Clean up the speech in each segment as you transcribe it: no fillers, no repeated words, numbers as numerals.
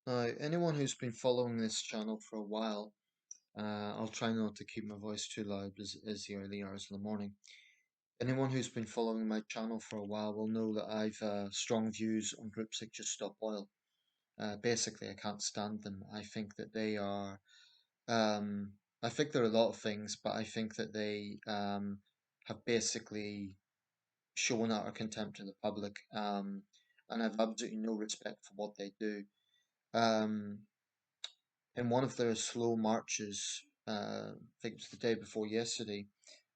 Now, anyone who's been following this channel for a while, I'll try not to keep my voice too loud as the early hours of the morning. Anyone who's been following my channel for a while will know that I've strong views on groups like Just Stop Oil. Basically, I can't stand them. I think that they are, um, I think they're a lot of things, but I think that they have basically shown utter contempt to the public, and have absolutely no respect for what they do. Um, in one of their slow marches, I think it was the day before yesterday,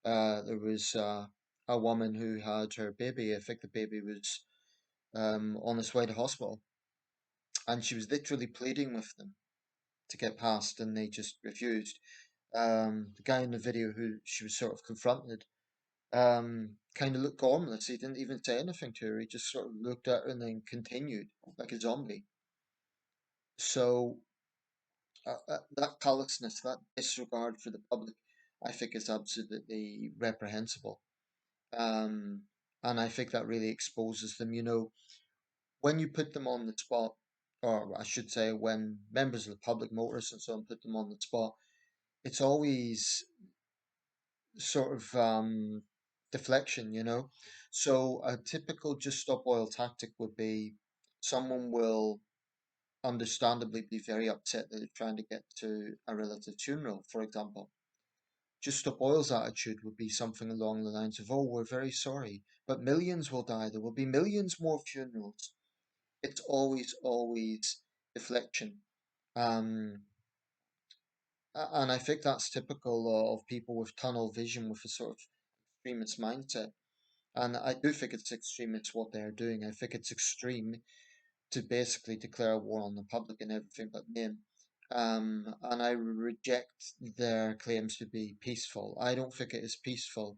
there was a woman who had her baby. I think the baby was on its way to hospital, and she was literally pleading with them to get past, and they just refused. The guy in the video who she was sort of confronted kind of looked harmless. He didn't even say anything to her. He just sort of looked at her and then continued like a zombie. So that callousness, that disregard for the public, I think is absolutely reprehensible. Um, and I think that really exposes them. When you put them on the spot, or I should say, when members of the public, motorists and so on, put them on the spot, it's always sort of deflection. So a typical just stop oil tactic would be someone will understandably be very upset that they're trying to get to a relative's funeral, for example. Just Stop Oil's attitude would be something along the lines of, "Oh, we're very sorry, but millions will die. There will be millions more funerals." It's always deflection. Um, and I think that's typical of people with tunnel vision, with a sort of extremist mindset. And I do think it's extremist what they're doing. I think it's extreme to basically declare war on the public and everything but name. And I reject their claims to be peaceful. I don't think it is peaceful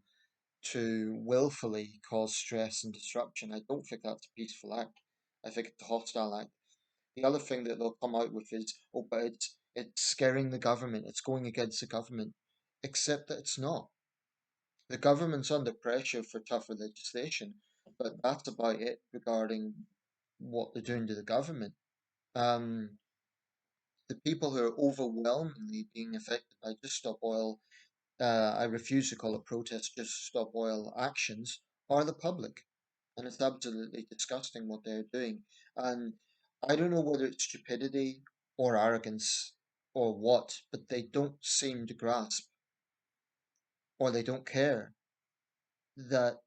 to willfully cause stress and disruption. I don't think that's a peaceful act. I think it's a hostile act. The other thing that they'll come out with is, oh, but it's scaring the government. It's going against the government, except that it's not. The government's under pressure for tougher legislation, but that's about it regarding what they're doing to the government. Um, the people who are overwhelmingly being affected by Just Stop Oil, I refuse to call it protest, Just Stop Oil actions, are the public. And it's absolutely disgusting what they're doing. And I don't know whether it's stupidity or arrogance or what, but they don't seem to grasp, or they don't care, that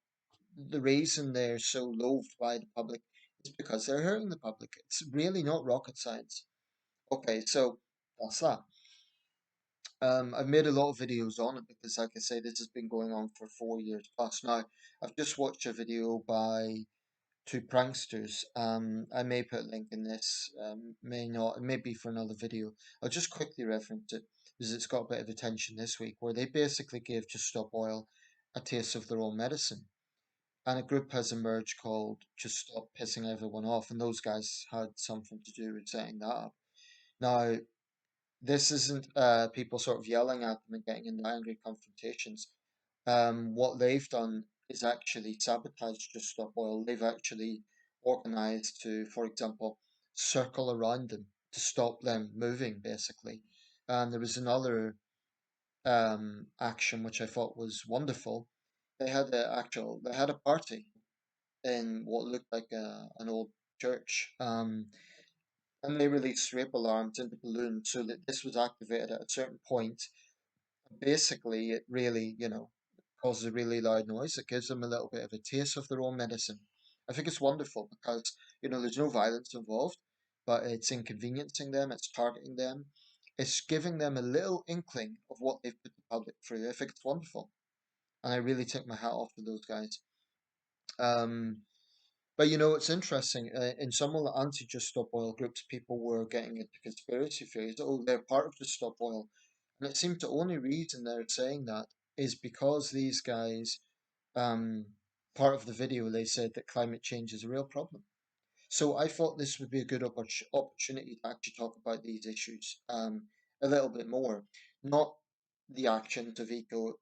the reason they're so loathed by the public is because they're hurting the public. It's really not rocket science. Okay, so that's that. I've made a lot of videos on it because, like I say, this has been going on for 4 years plus now. I've just watched a video by two pranksters. I may put a link in this, may not, it may be for another video. I'll just quickly reference it because it's got a bit of attention this week, where they basically gave Just Stop Oil a taste of their own medicine. And a group has emerged called Just Stop Pissing Everyone Off, and those guys had something to do with setting that up. Now, this isn't people sort of yelling at them and getting into angry confrontations. What they've done is actually sabotage Just Stop Oil. They've actually organized to, for example, circle around them to stop them moving, basically. And there was another action which I thought was wonderful. They had a party in what looked like an old church. And they released rape alarms into balloons so that this was activated at a certain point. Basically, it really, causes a really loud noise. It gives them a little bit of a taste of their own medicine. I think it's wonderful because, there's no violence involved, but it's inconveniencing them, it's targeting them, it's giving them a little inkling of what they've put the public through. I think it's wonderful. And I really take my hat off to those guys. Um, but it's interesting. In some of the anti-Just Stop Oil groups, people were getting into conspiracy theories. Oh, they're part of Just Stop Oil, and it seemed the only reason they're saying that is because these guys, um, part of the video, they said that climate change is a real problem. So I thought this would be a good opportunity to actually talk about these issues a little bit more, not the actions of eco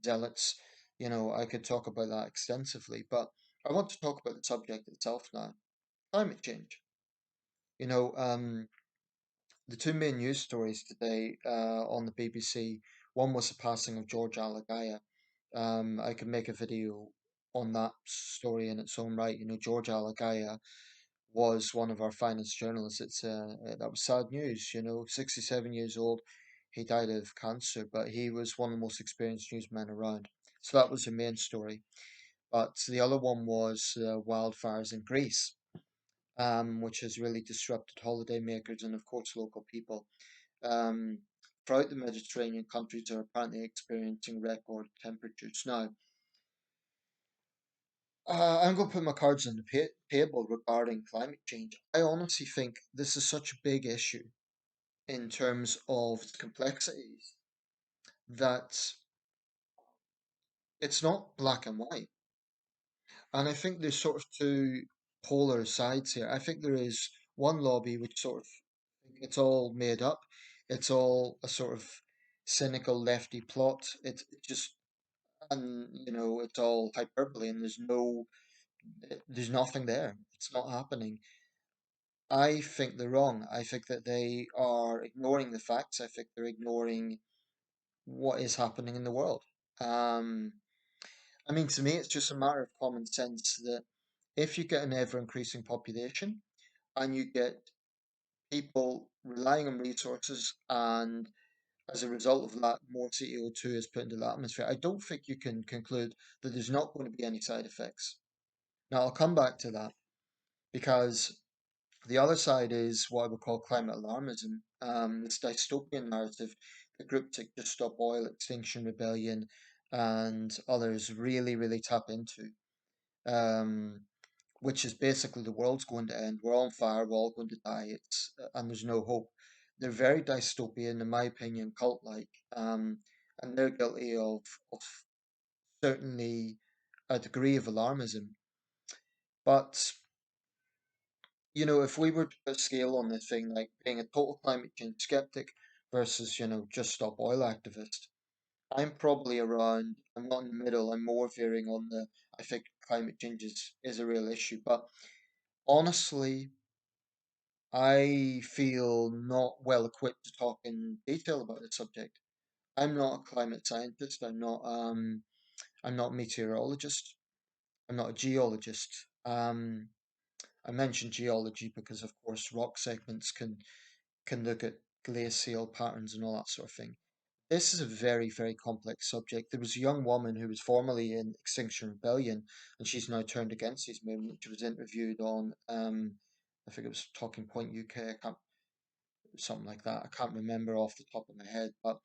zealots. I could talk about that extensively, but I want to talk about the subject itself now, climate change. You know, um, the two main news stories today on the BBC. One was the passing of George Alagaya. I could make a video on that story in its own right. You know, George Alagaya was one of our finest journalists. That was sad news. You know, 67 years old, he died of cancer, but he was one of the most experienced newsmen around. So that was the main story. But the other one was wildfires in Greece, which has really disrupted holidaymakers and, of course, local people. Um, Throughout the Mediterranean, countries are apparently experiencing record temperatures. Now, I'm going to put my cards on the table regarding climate change. I honestly think this is such a big issue in terms of its complexities that it's not black and white. And I think there's sort of two polar sides here. I think there is one lobby which sort of think it's all made up. It's all a sort of cynical lefty plot. It's just and you know it's all hyperbole and there's nothing there. It's not happening. I think they're wrong. I think that they are ignoring the facts. I think they're ignoring what is happening in the world. Um, I mean, to me, it's just a matter of common sense that if you get an ever increasing population and you get people relying on resources, and as a result of that, more CO2 is put into the atmosphere, I don't think you can conclude that there's not going to be any side effects. Now, I'll come back to that because the other side is what I would call climate alarmism, this dystopian narrative that groups like Just Stop Oil, Extinction Rebellion, and others really, really tap into, um, which is basically the world's going to end, we're all on fire, we're all going to die, and there's no hope. They're very dystopian, in my opinion, cult-like, and they're guilty of certainly a degree of alarmism. But you know, if we were to put a scale on this thing, like being a total climate change skeptic versus, you know, just stop oil activist, I'm probably around, I'm not in the middle, I'm more veering on I think climate change is a real issue. But honestly, I feel not well equipped to talk in detail about the subject. I'm not a climate scientist, I'm not a meteorologist, I'm not a geologist. I mentioned geology because, of course, rock segments can look at glacial patterns and all that sort of thing. This is a very, very complex subject. There was a young woman who was formerly in Extinction Rebellion, and she's now turned against these movements. She was interviewed on, I think it was Talking Point UK, something like that. I can't remember off the top of my head, but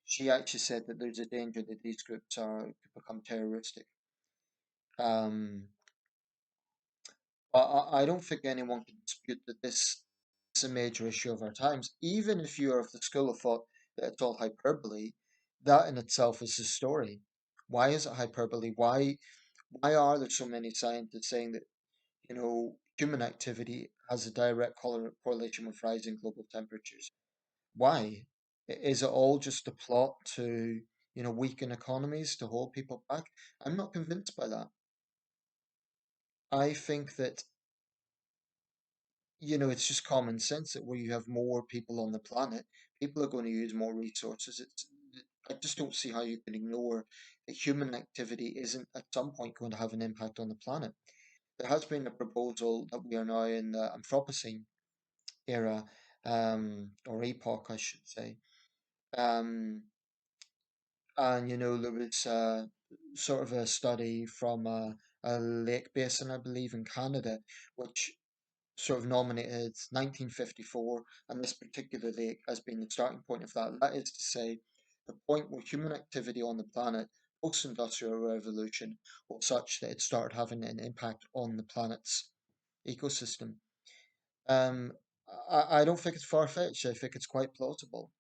she actually said that there's a danger that these groups could become terroristic. Um, but I don't think anyone can dispute that this is a major issue of our times. Even if you are of the school of thought that it's all hyperbole, that in itself is a story. Why is it hyperbole? Why are there so many scientists saying that, you know, human activity has a direct correlation with rising global temperatures? Why? Is it all just a plot to, you know, weaken economies to hold people back? I'm not convinced by that. I think that you know, it's just common sense that where you have more people on the planet, people are going to use more resources. I just don't see how you can ignore that human activity isn't at some point going to have an impact on the planet. There has been a proposal that we are now in the Anthropocene era, or epoch, I should say. Um, and, you know, there was sort of a study from a lake basin, I believe, in Canada, which sort of nominated 1954, and this particular lake has been the starting point of that. That is to say, the point where human activity on the planet post-industrial revolution was such that it started having an impact on the planet's ecosystem. Um, I don't think it's far-fetched. I think it's quite plausible.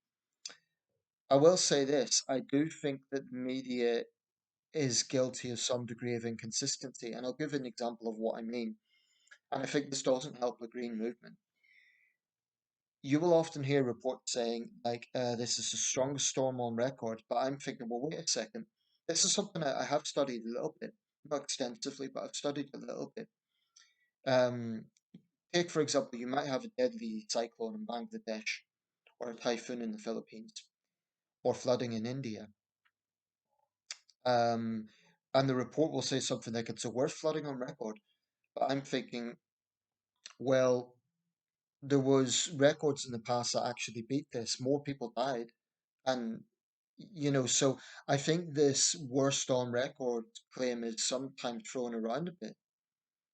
I will say this: I do think that the media is guilty of some degree of inconsistency, and I'll give an example of what I mean. And I think this doesn't help the green movement. You will often hear reports saying, like, this is the strongest storm on record, but I'm thinking, well, wait a second. This is something I have studied a little bit, not extensively, but I've studied a little bit. Um, Take, for example, you might have a deadly cyclone in Bangladesh. or a typhoon in the Philippines, or flooding in India. Um, and the report will say something like it's the worst flooding on record. But I'm thinking, well, there was records in the past that actually beat this. More people died, and so I think this worst on record claim is sometimes thrown around a bit.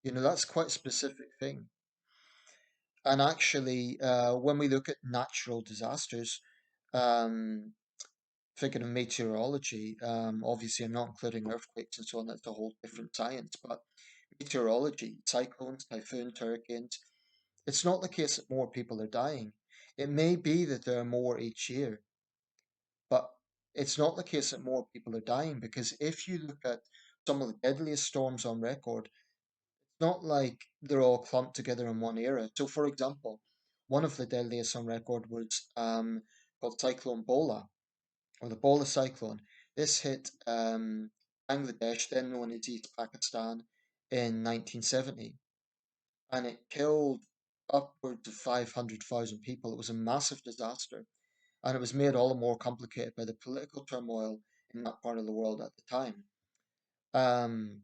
That's quite a specific thing. And actually, when we look at natural disasters, um, thinking of meteorology, obviously I'm not including earthquakes and so on, that's a whole different science, but meteorology, cyclones, typhoons, hurricanes, it's not the case that more people are dying. It may be that there are more each year, but it's not the case that more people are dying because if you look at some of the deadliest storms on record, it's not like they're all clumped together in one era. So, for example, one of the deadliest on record was called Cyclone Bola, or the Bola cyclone. This hit Bangladesh, then known as East Pakistan, in 1970, and it killed upwards of 500,000 people. It was a massive disaster, and it was made all the more complicated by the political turmoil in that part of the world at the time. Um,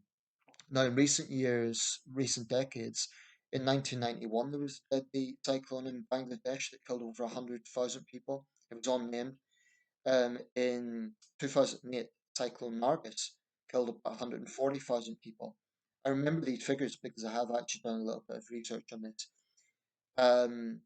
Now, in recent years, recent decades, in 1991, there was a deadly cyclone in Bangladesh that killed over 100,000 people. It was unnamed. In 2008, Cyclone Nargis killed about 140,000 people. I remember these figures because I have actually done a little bit of research on it. Um,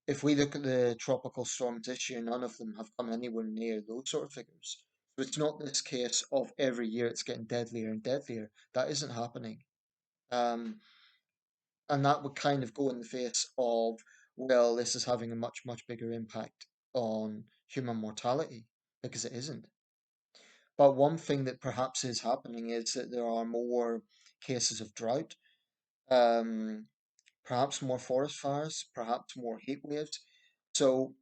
if we look at the tropical storms this year, none of them have come anywhere near those sort of figures. So it's not this case of every year it's getting deadlier and deadlier. That isn't happening. Um, and that would kind of go in the face of, well, this is having a much, much bigger impact on human mortality, because it isn't. But one thing that perhaps is happening is that there are more cases of drought, um, perhaps more forest fires, perhaps more heat waves. So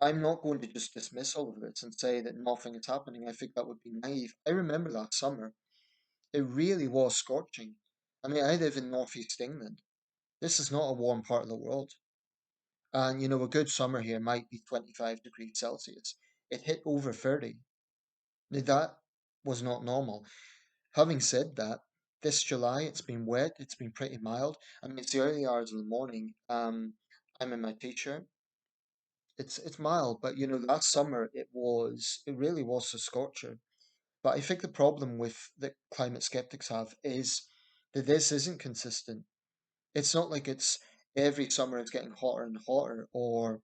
I'm not going to just dismiss all of this and say that nothing is happening. I think that would be naive. I remember last summer, it really was scorching. I mean, I live in northeast England. This is not a warm part of the world. And a good summer here might be 25 degrees Celsius. It hit over 30. Now, that was not normal. Having said that, this July it's been wet, it's been pretty mild. I mean, it's the early hours of the morning. I'm in my t-shirt. It's mild, but last summer it really was a scorcher. But I think the problem with that climate skeptics have is that this isn't consistent. It's not like it's every summer it's getting hotter and hotter, or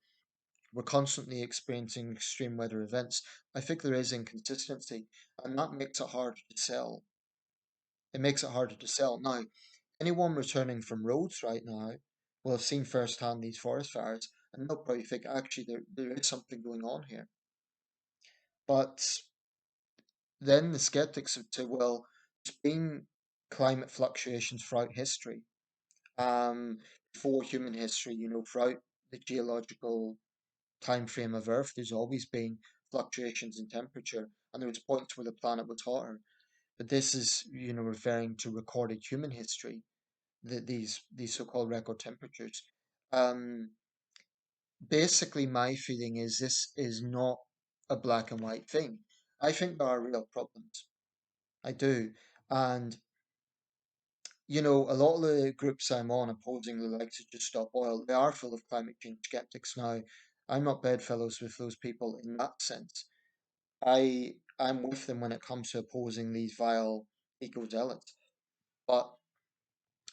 we're constantly experiencing extreme weather events. I think there is inconsistency, and that makes it harder to sell. It makes it harder to sell. Now, anyone returning from roads right now will have seen firsthand these forest fires, and they'll probably think actually there is something going on here. But then the skeptics would say, well, there's been climate fluctuations throughout history. Before human history, throughout the geological time frame of Earth, there's always been fluctuations in temperature, and there was points where the planet was hotter. But this is, referring to recorded human history, these so-called record temperatures. Um, Basically, my feeling is this is not a black and white thing. I think there are real problems. I do, and a lot of the groups I'm on opposing the like to just stop oil, they are full of climate change skeptics now. I'm not bedfellows with those people in that sense. I'm with them when it comes to opposing these vile eco zealots. But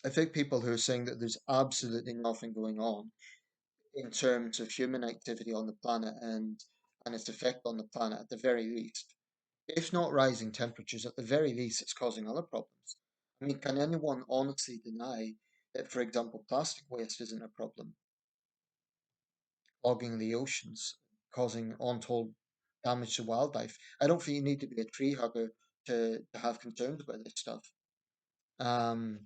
I think people who are saying that there's absolutely nothing going on in terms of human activity on the planet and its effect on the planet at the very least, if not rising temperatures, at the very least it's causing other problems. I mean, can anyone honestly deny that, for example, plastic waste isn't a problem, clogging the oceans, causing untold damage to wildlife? I don't think you need to be a tree hugger to have concerns about this stuff. Um,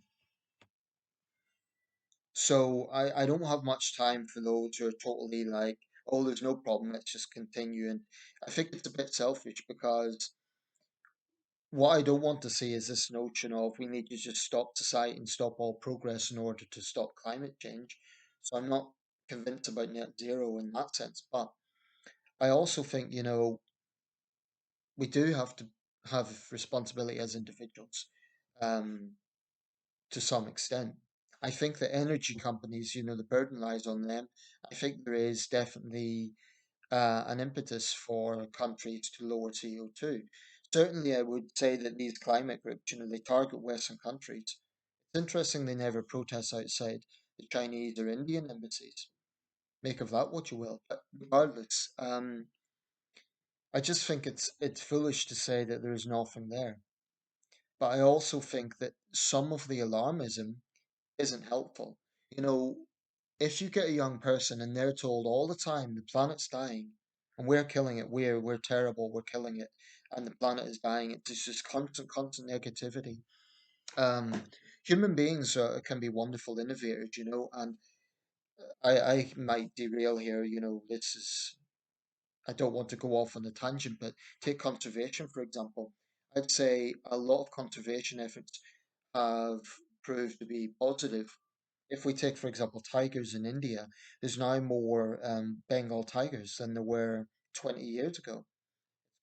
so I don't have much time for those who are totally like, oh, there's no problem, let's just continue. And I think it's a bit selfish because what I don't want to see is this notion of we need to just stop society and stop all progress in order to stop climate change. So I'm not convinced about net zero in that sense. But I also think, we do have to have responsibility as individuals, um, to some extent. I think the energy companies, the burden lies on them. I think there is definitely an impetus for countries to lower CO2. Certainly, I would say that these climate groups, they target Western countries. It's interesting they never protest outside the Chinese or Indian embassies. Make of that what you will. But regardless, I just think it's foolish to say that there is nothing there. But I also think that some of the alarmism isn't helpful. You know, if you get a young person and they're told all the time the planet's dying and we're killing it, we're terrible, we're killing it, and the planet is dying, it's just constant negativity. Um, Human beings can be wonderful innovators, and I might derail here. This is I don't want to go off on a tangent, but take conservation for example. I'd say a lot of conservation efforts have proved to be positive. If we take, for example, tigers in India, there's now more Bengal tigers than there were 20 years ago.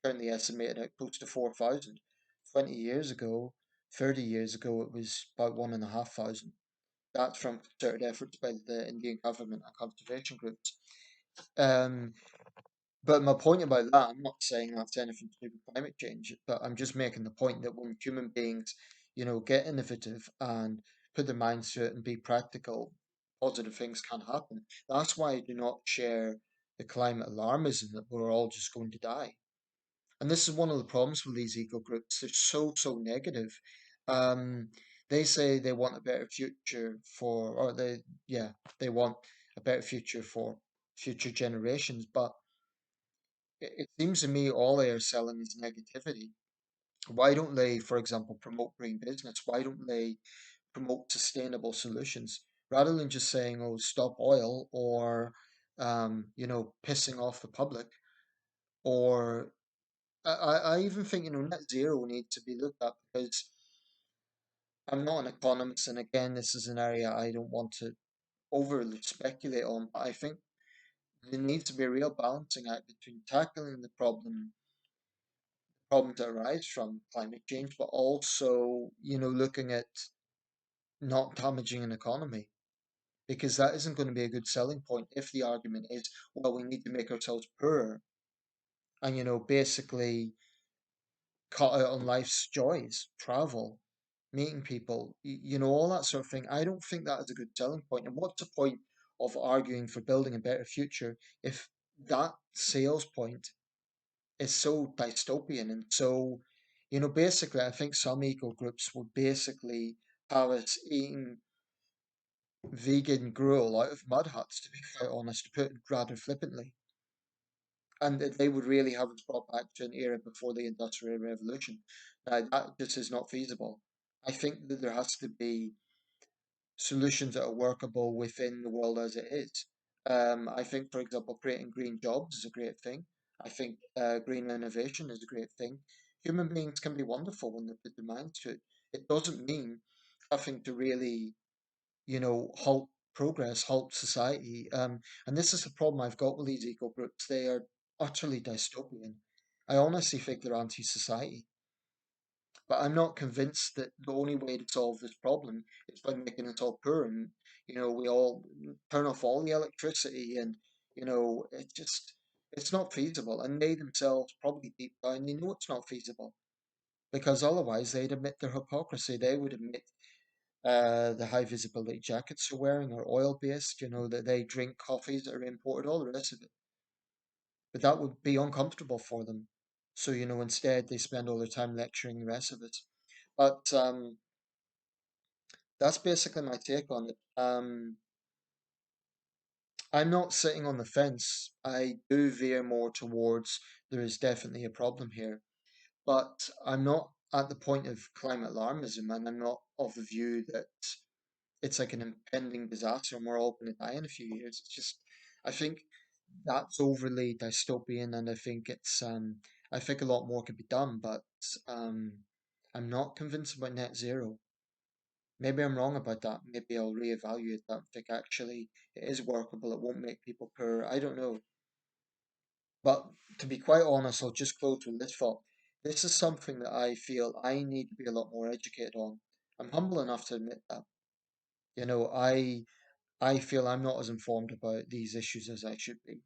Currently estimated at close to 4,000. 20 years ago, 30 years ago, it was about 1,500. That's from concerted efforts by the Indian government and conservation groups. Um, but my point about that, I'm not saying that's anything to do with climate change, but I'm just making the point that when human beings, get innovative and put their minds to it and be practical, positive things can happen. That's why I do not share the climate alarmism that we're all just going to die. And this is one of the problems with these eco groups. They're so negative. Um, they say they want a better future for, or yeah, they want a better future for future generations, but it seems to me all they are selling is negativity. Why don't they, for example, promote green business? Why don't they promote sustainable solutions rather than just saying, "Oh, stop oil," or pissing off the public? Or I even think net zero needs to be looked at because I'm not an economist, and again, this is an area I don't want to overly speculate on. But I think there needs to be a real balancing act between tackling the problems that arise from climate change, but also, looking at not damaging an economy, because that isn't going to be a good selling point if the argument is, well, we need to make ourselves poorer and, basically cut out on life's joys, travel, meeting people, all that sort of thing. I don't think that is a good selling point. And what's the point of arguing for building a better future if that sales point is so dystopian and so, basically, I think some eco groups would basically have us eating vegan gruel out of mud huts, to be quite honest, to put it rather flippantly. And that they would really have us brought back to an era before the Industrial Revolution. Now, that just is not feasible. I think that there has to be solutions that are workable within the world as it is. I think, for example, creating green jobs is a great thing. I think green innovation is a great thing. Human beings can be wonderful when they put their minds to it. It doesn't mean having to really, halt progress, halt society. And this is the problem I've got with these eco groups. They are utterly dystopian. I honestly think they're anti-society. But I'm not convinced that the only way to solve this problem is by making us all poor and, we all turn off all the electricity and, it's not feasible. And they themselves probably deep down, they know it's not feasible because otherwise they'd admit their hypocrisy. They would admit the high visibility jackets they're wearing are oil based, that they drink coffees that are imported, all the rest of it. But that would be uncomfortable for them. So, instead they spend all their time lecturing the rest of us. But that's basically my take on it. I'm not sitting on the fence. I do veer more towards there is definitely a problem here, but I'm not at the point of climate alarmism, and I'm not of the view that it's like an impending disaster and we're all going to die in a few years. It's just, I think that's overly dystopian, and I think a lot more could be done, but um, I'm not convinced about net zero. Maybe I'm wrong about that. Maybe I'll reevaluate that and think actually it is workable. It won't make people poorer. I don't know. But to be quite honest, I'll just close with this thought. This is something that I feel I need to be a lot more educated on. I'm humble enough to admit that. You know, I feel I'm not as informed about these issues as I should be,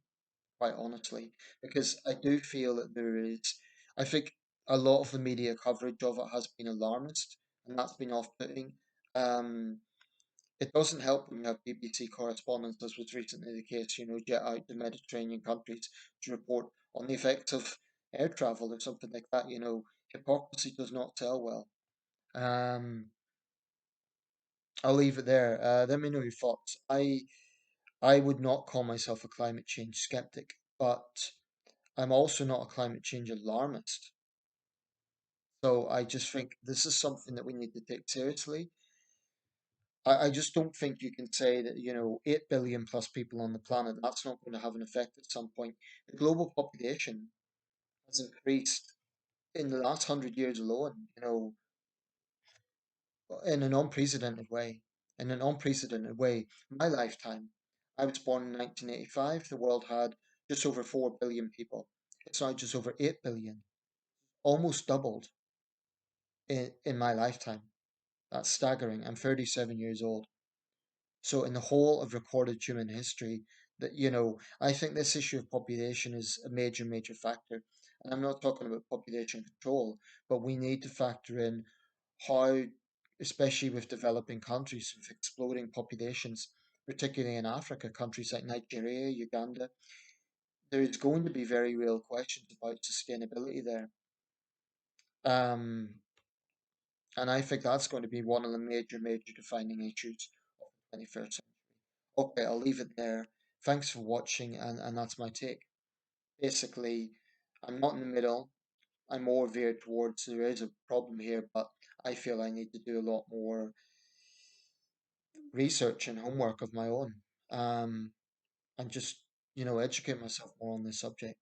quite honestly, because I do feel that there is, I think a lot of the media coverage of it has been alarmist, and that's been off-putting. Um, it doesn't help when you have BBC correspondents, as was recently the case, jet out to Mediterranean countries to report on the effects of air travel or something like that. Hypocrisy does not sell well. Um, I'll leave it there. Let me know your thoughts. I would not call myself a climate change skeptic, but I'm also not a climate change alarmist. So I just think this is something that we need to take seriously. I just don't think you can say that, 8 billion plus people on the planet, that's not going to have an effect at some point. The global population has increased in the last 100 years alone, in an unprecedented way. In an unprecedented way. My lifetime, I was born in 1985, the world had just over 4 billion people. It's now just over 8 billion, almost doubled in my lifetime. That's staggering. I'm 37 years old. So in the whole of recorded human history, that I think this issue of population is a major, major factor. And I'm not talking about population control, but we need to factor in how, especially with developing countries with exploding populations, particularly in Africa, countries like Nigeria, Uganda, there's going to be very real questions about sustainability there. Um, and I think that's going to be one of the major, major defining issues of the 21st century. Okay, I'll leave it there. Thanks for watching, and that's my take. Basically, I'm not in the middle. I'm more veered towards there is a problem here, but I feel I need to do a lot more research and homework of my own, and just educate myself more on this subject.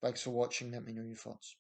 Thanks for watching. Let me know your thoughts.